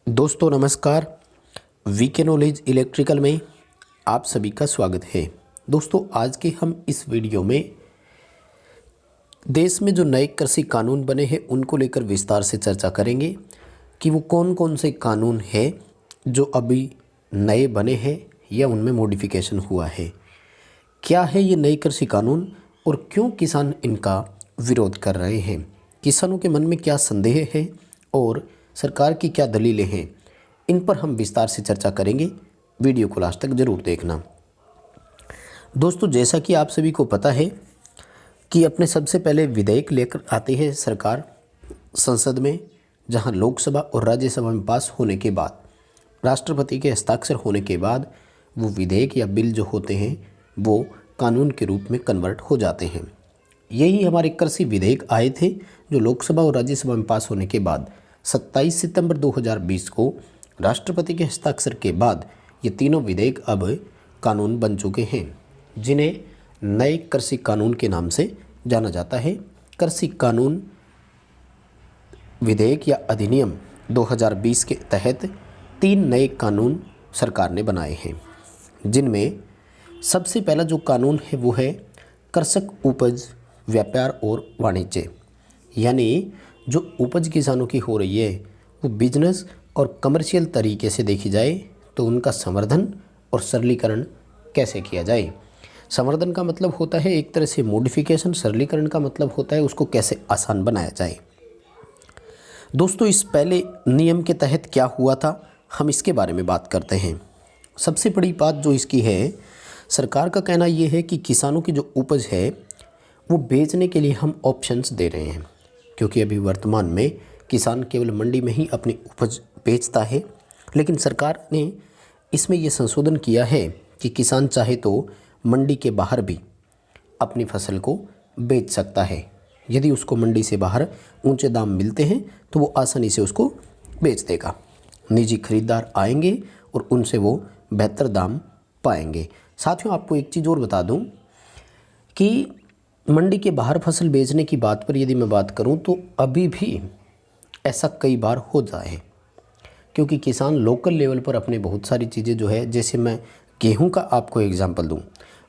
दोस्तों नमस्कार। VK knowledge electrical में आप सभी का स्वागत है। दोस्तों आज के हम इस वीडियो में देश में जो नए कृषि कानून बने हैं उनको लेकर विस्तार से चर्चा करेंगे कि वो कौन कौन से कानून हैं जो अभी नए बने हैं या उनमें मॉडिफिकेशन हुआ है। क्या है ये नए कृषि कानून और क्यों किसान इनका विरोध कर रहे हैं, किसानों के मन में क्या संदेह है और सरकार की क्या दलीलें हैं, इन पर हम विस्तार से चर्चा करेंगे। वीडियो को लास्ट तक ज़रूर देखना। दोस्तों जैसा कि आप सभी को पता है कि अपने सबसे पहले विधेयक लेकर आती है सरकार संसद में, जहां लोकसभा और राज्यसभा में पास होने के बाद, राष्ट्रपति के हस्ताक्षर होने के बाद वो विधेयक या बिल जो होते हैं वो कानून के रूप में कन्वर्ट हो जाते हैं। यही हमारे कृषि विधेयक आए थे जो लोकसभा और राज्यसभा में पास होने के बाद 27 सितंबर 2020 को राष्ट्रपति के हस्ताक्षर के बाद ये तीनों विधेयक अब कानून बन चुके हैं, जिन्हें नए कृषि कानून के नाम से जाना जाता है। कृषि कानून विधेयक या अधिनियम 2020 के तहत 3 नए कानून सरकार ने बनाए हैं, जिनमें सबसे पहला जो कानून है वो है कृषक उपज व्यापार और वाणिज्य, यानी जो उपज किसानों की हो रही है वो बिजनेस और कमर्शियल तरीके से देखी जाए तो उनका संवर्धन और सरलीकरण कैसे किया जाए। संवर्धन का मतलब होता है एक तरह से मॉडिफिकेशन, सरलीकरण का मतलब होता है उसको कैसे आसान बनाया जाए। दोस्तों इस पहले नियम के तहत क्या हुआ था, हम इसके बारे में बात करते हैं। सबसे बड़ी बात जो इसकी है, सरकार का कहना ये है कि किसानों की जो उपज है वो बेचने के लिए हम ऑप्शंस दे रहे हैं, क्योंकि अभी वर्तमान में किसान केवल मंडी में ही अपनी उपज बेचता है। लेकिन सरकार ने इसमें यह संशोधन किया है कि किसान चाहे तो मंडी के बाहर भी अपनी फसल को बेच सकता है। यदि उसको मंडी से बाहर ऊंचे दाम मिलते हैं तो वो आसानी से उसको बेच देगा। निजी खरीदार आएंगे और उनसे वो बेहतर दाम पाएंगे। साथियों आपको एक चीज़ और बता दूं कि मंडी के बाहर फसल बेचने की बात पर यदि मैं बात करूं तो अभी भी ऐसा कई बार हो जाए, क्योंकि किसान लोकल लेवल पर अपने बहुत सारी चीज़ें जो है, जैसे मैं गेहूं का आपको एग्जांपल दूं,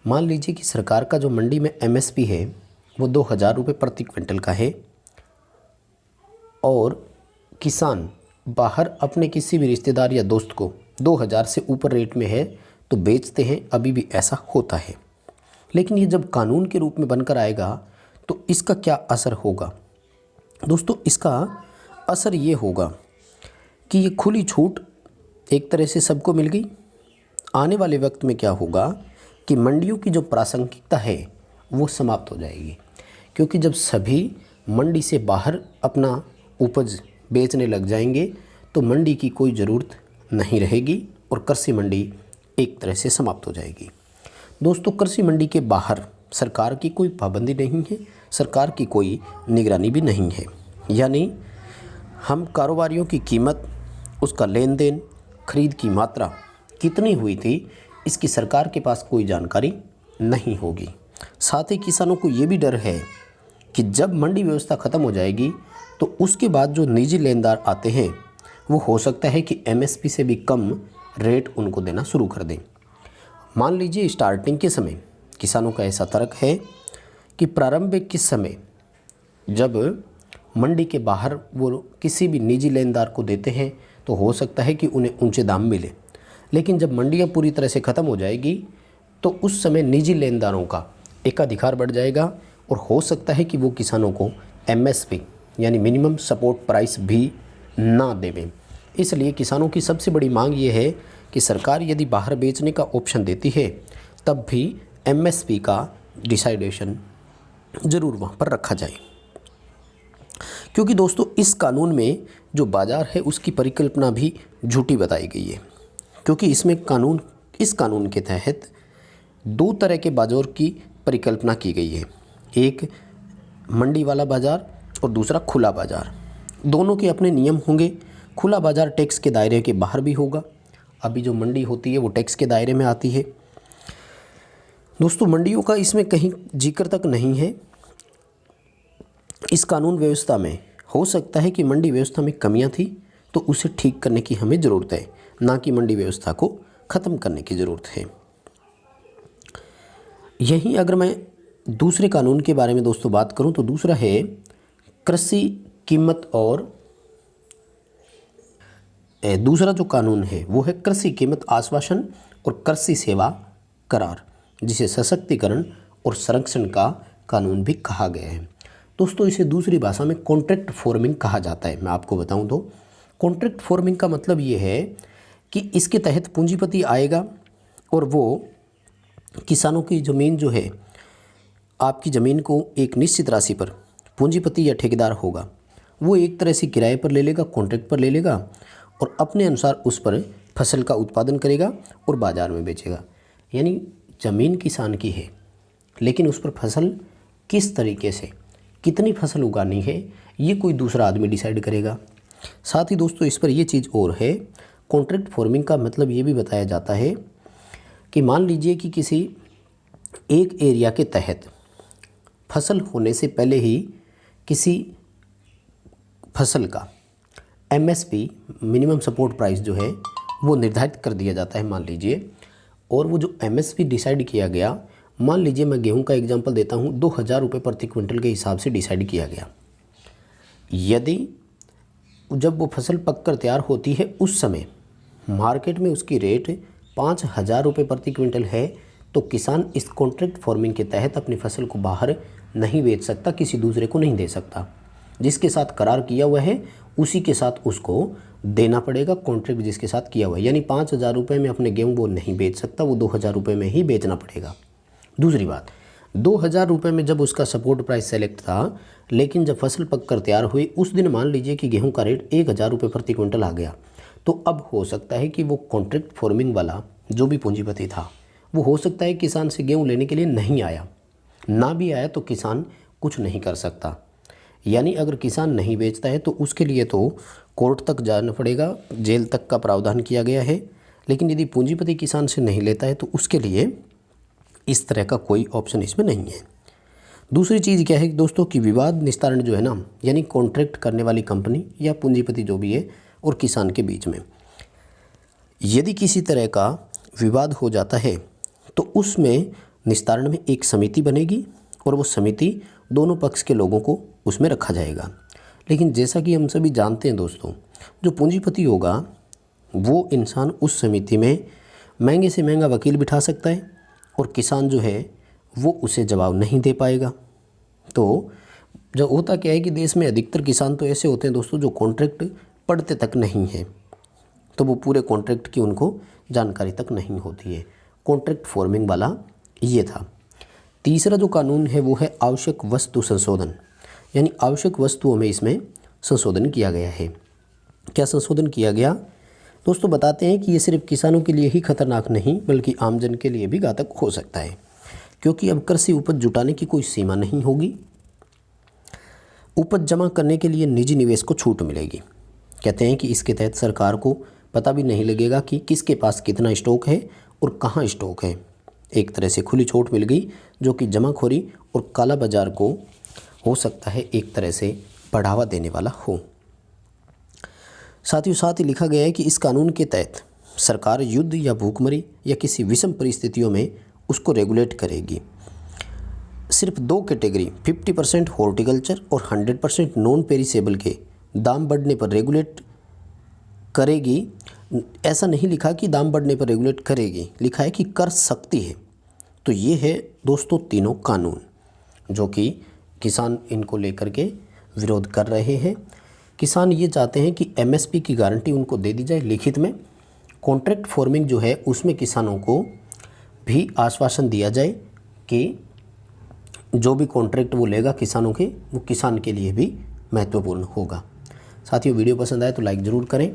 मान लीजिए कि सरकार का जो मंडी में एमएसपी है वो 2000 रुपये प्रति क्विंटल का है और किसान बाहर अपने किसी भी रिश्तेदार या दोस्त को 2000 से ऊपर रेट में है तो बेचते हैं। अभी भी ऐसा होता है। लेकिन ये जब कानून के रूप में बनकर आएगा तो इसका क्या असर होगा। दोस्तों इसका असर ये होगा कि ये खुली छूट एक तरह से सबको मिल गई। आने वाले वक्त में क्या होगा कि मंडियों की जो प्रासंगिकता है वो समाप्त हो जाएगी, क्योंकि जब सभी मंडी से बाहर अपना उपज बेचने लग जाएंगे तो मंडी की कोई ज़रूरत नहीं रहेगी और कृषि मंडी एक तरह से समाप्त हो जाएगी। दोस्तों कृषि मंडी के बाहर सरकार की कोई पाबंदी नहीं है, सरकार की कोई निगरानी भी नहीं है, यानी हम कारोबारियों की कीमत, उसका लेन देन, खरीद की मात्रा कितनी हुई थी, इसकी सरकार के पास कोई जानकारी नहीं होगी। साथ ही किसानों को ये भी डर है कि जब मंडी व्यवस्था ख़त्म हो जाएगी तो उसके बाद जो निजी लेनदार आते हैं वो हो सकता है कि एमएसपी से भी कम रेट उनको देना शुरू कर दें। मान लीजिए स्टार्टिंग के समय किसानों का ऐसा तर्क है कि प्रारंभिक के समय जब मंडी के बाहर वो किसी भी निजी लेनदार को देते हैं तो हो सकता है कि उन्हें ऊंचे दाम मिले, लेकिन जब मंडियां पूरी तरह से ख़त्म हो जाएगी तो उस समय निजी लेनदारों का एकाधिकार बढ़ जाएगा और हो सकता है कि वो किसानों को एमएसपी यानी मिनिमम सपोर्ट प्राइस भी ना देवें। इसलिए किसानों की सबसे बड़ी मांग ये है कि सरकार यदि बाहर बेचने का ऑप्शन देती है तब भी एमएसपी का डिसाइडेशन ज़रूर वहाँ पर रखा जाए, क्योंकि दोस्तों इस कानून में जो बाज़ार है उसकी परिकल्पना भी झूठी बताई गई है। क्योंकि इस कानून के तहत 2 तरह के बाज़ार की परिकल्पना की गई है, एक मंडी वाला बाज़ार और दूसरा खुला बाज़ार। दोनों के अपने नियम होंगे। खुला बाज़ार टैक्स के दायरे के बाहर भी होगा। अभी जो मंडी होती है वो टैक्स के दायरे में आती है। दोस्तों मंडियों का इसमें कहीं जिक्र तक नहीं है। इस कानून व्यवस्था में हो सकता है कि मंडी व्यवस्था में कमियां थी, तो उसे ठीक करने की हमें ज़रूरत है, ना कि मंडी व्यवस्था को ख़त्म करने की ज़रूरत है। यहीं अगर मैं दूसरे कानून के बारे में दोस्तों बात करूं तो दूसरा है कृषि कीमत और दूसरा जो कानून है वो है कृषि कीमत आश्वासन और कृषि सेवा करार, जिसे सशक्तिकरण और संरक्षण का कानून भी कहा गया है। दोस्तों इसे दूसरी भाषा में कॉन्ट्रैक्ट फार्मिंग कहा जाता है। मैं आपको बताऊं तो कॉन्ट्रैक्ट फार्मिंग का मतलब ये है कि इसके तहत पूंजीपति आएगा और वो किसानों की ज़मीन जो है, आपकी ज़मीन को एक निश्चित राशि पर पूंजीपति या ठेकेदार होगा, वो एक तरह से किराए पर ले लेगा, कॉन्ट्रैक्ट पर ले लेगा और अपने अनुसार उस पर फसल का उत्पादन करेगा और बाज़ार में बेचेगा। यानी ज़मीन किसान की है, लेकिन उस पर फसल किस तरीके से, कितनी फसल उगानी है, ये कोई दूसरा आदमी डिसाइड करेगा। साथ ही दोस्तों इस पर ये चीज़ और है, कॉन्ट्रैक्ट फार्मिंग का मतलब ये भी बताया जाता है कि मान लीजिए कि किसी एक एरिया के तहत फसल होने से पहले ही किसी फसल का MSP मिनिमम सपोर्ट प्राइस जो है वो निर्धारित कर दिया जाता है मान लीजिए, और वो जो MSP डिसाइड किया गया, मान लीजिए मैं गेहूं का एग्जांपल देता हूं, 2000 रुपये प्रति क्विंटल के हिसाब से डिसाइड किया गया। यदि जब वो फसल पककर तैयार होती है उस समय मार्केट में उसकी रेट 5000 रुपये प्रति क्विंटल है, तो किसान इस कॉन्ट्रैक्ट फार्मिंग के तहत अपनी फसल को बाहर नहीं बेच सकता, किसी दूसरे को नहीं दे सकता। जिसके साथ करार किया हुआ है उसी के साथ उसको देना पड़ेगा, कॉन्ट्रैक्ट जिसके साथ किया हुआ है। यानी 5000 रुपये में अपने गेहूँ वो नहीं बेच सकता, वो 2000 रुपये में ही बेचना पड़ेगा। दूसरी बात, 2000 रुपये में जब उसका सपोर्ट प्राइस सेलेक्ट था, लेकिन जब फसल पककर तैयार हुई उस दिन मान लीजिए कि गेहूं का रेट 1000 रुपये प्रति क्विंटल आ गया, तो अब हो सकता है कि वो कॉन्ट्रैक्ट फार्मिंग वाला जो भी पूंजीपति था वो हो सकता है किसान से गेहूं लेने के लिए नहीं आया, ना भी आया तो किसान कुछ नहीं कर सकता। यानी अगर किसान नहीं बेचता है तो उसके लिए तो कोर्ट तक जाना पड़ेगा, जेल तक का प्रावधान किया गया है। लेकिन यदि पूंजीपति किसान से नहीं लेता है तो उसके लिए इस तरह का कोई ऑप्शन इसमें नहीं है। दूसरी चीज़ क्या है दोस्तों कि विवाद निस्तारण जो है ना, यानी कॉन्ट्रैक्ट करने वाली कंपनी या पूंजीपति जो भी है और किसान के बीच में यदि किसी तरह का विवाद हो जाता है तो उसमें निस्तारण में एक समिति बनेगी और वो समिति दोनों पक्ष के लोगों को उसमें रखा जाएगा। लेकिन जैसा कि हम सभी जानते हैं दोस्तों, जो पूंजीपति होगा वो इंसान उस समिति में महंगे से महंगा वकील बिठा सकता है और किसान जो है वो उसे जवाब नहीं दे पाएगा। तो जो होता क्या है कि देश में अधिकतर किसान तो ऐसे होते हैं दोस्तों जो कॉन्ट्रैक्ट पढ़ते तक नहीं है, तो वो पूरे कॉन्ट्रैक्ट की उनको जानकारी तक नहीं होती है। कॉन्ट्रैक्ट फार्मिंग वाला ये था। तीसरा जो कानून है वो है आवश्यक वस्तु संशोधन, यानी आवश्यक वस्तुओं में इसमें संशोधन किया गया है। क्या संशोधन किया गया दोस्तों, बताते हैं कि ये सिर्फ किसानों के लिए ही खतरनाक नहीं बल्कि आमजन के लिए भी घातक हो सकता है, क्योंकि अब कृषि उपज जुटाने की कोई सीमा नहीं होगी। उपज जमा करने के लिए निजी निवेश को छूट मिलेगी। कहते हैं कि इसके तहत सरकार को पता भी नहीं लगेगा कि किसके पास कितना स्टॉक है और कहाँ स्टॉक है। एक तरह से खुली छूट मिल गई, जो कि जमाखोरी और काला बाजार को हो सकता है एक तरह से बढ़ावा देने वाला हो। साथ ही लिखा गया है कि इस कानून के तहत सरकार युद्ध या भूखमरी या किसी विषम परिस्थितियों में उसको रेगुलेट करेगी। सिर्फ दो कैटेगरी 50% हॉर्टिकल्चर और 100% नॉन पेरिसेबल के दाम बढ़ने पर रेगुलेट करेगी। ऐसा नहीं लिखा कि दाम बढ़ने पर रेगुलेट करेगी, लिखा है कि कर सकती है। तो ये है दोस्तों तीनों कानून जो कि किसान इनको लेकर के विरोध कर रहे हैं। किसान ये चाहते हैं कि MSP की गारंटी उनको दे दी जाए लिखित में। कॉन्ट्रैक्ट फार्मिंग जो है उसमें किसानों को भी आश्वासन दिया जाए कि जो भी कॉन्ट्रैक्ट वो लेगा किसानों के, वो किसान के लिए भी महत्वपूर्ण होगा। साथियों, वीडियो पसंद आए तो लाइक ज़रूर करें,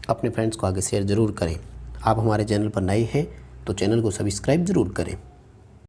अपने फ्रेंड्स को आगे शेयर ज़रूर करें। आप हमारे चैनल पर नए हैं तो चैनल को सब्सक्राइब ज़रूर करें।